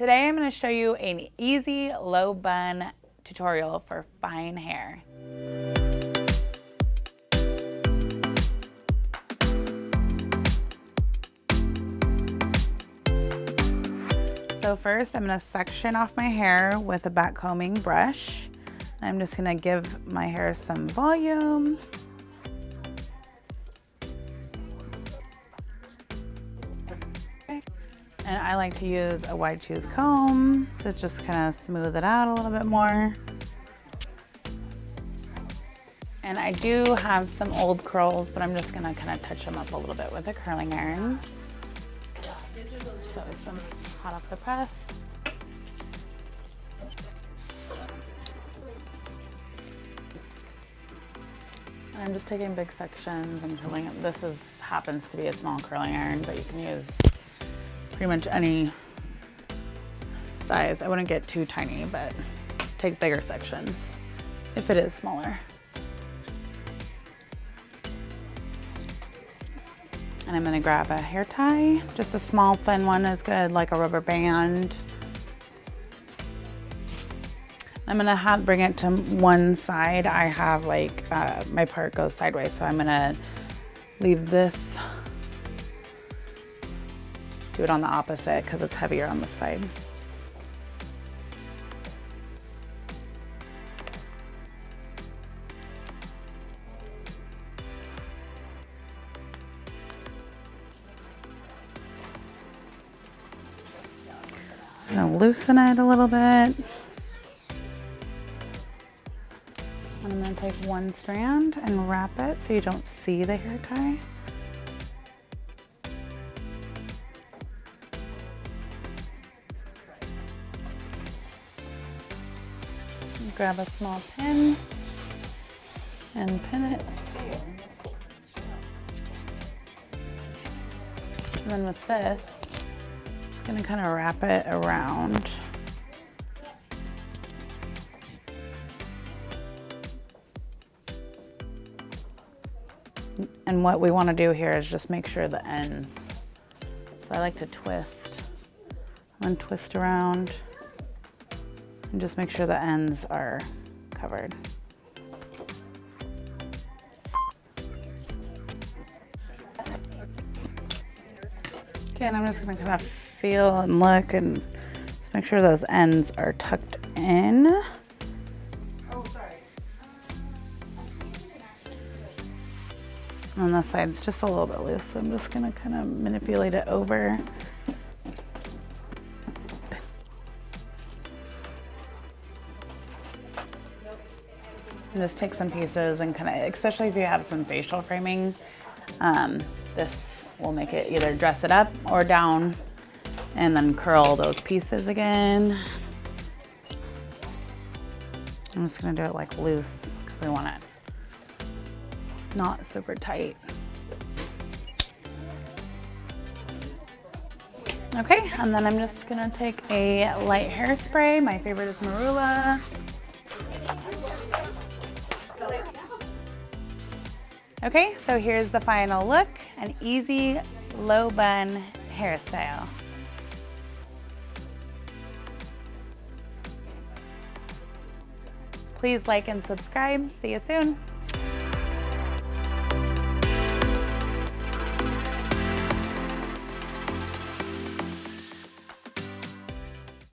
Today I'm going to show you an easy low bun tutorial for fine hair. So first I'm going to section off my hair with a back combing brush. I'm just going to give my hair some volume. And I like to use a wide tooth comb to just kind of smooth it out a little bit more. And I do have some old curls, but I'm just gonna kind of touch them up a little bit with a curling iron. So some hot off the press. And I'm just taking big sections and curling it. This happens to be a small curling iron, but you can use pretty much any size. I wouldn't get too tiny, but take bigger sections if it is smaller. And I'm gonna grab a hair tie. Just a small thin one is good, like a rubber band. I'm gonna bring it to one side. I have like, my part goes sideways, so I'm gonna leave this, do it on the opposite because it's heavier on this side. Just gonna loosen it a little bit. And I'm gonna take one strand and wrap it so you don't see the hair tie. Grab a small pin and pin it. And then with this, just gonna kind of wrap it around. And what we want to do here is just make sure the ends. So I like to twist and twist around. And just make sure the ends are covered. Okay, and I'm just gonna kind of feel and look and just make sure those ends are tucked in. Oh, sorry. On this side, it's just a little bit loose, so I'm just gonna kind of manipulate it over. And just take some pieces and kind of, especially if you have some facial framing, this will make it either dress it up or down and then curl those pieces again. I'm just gonna do it like loose because we want it not super tight. Okay, and then I'm just gonna take a light hairspray. My favorite is Marula. Okay, so here's the final look, an easy low bun hairstyle. Please like and subscribe. See you soon.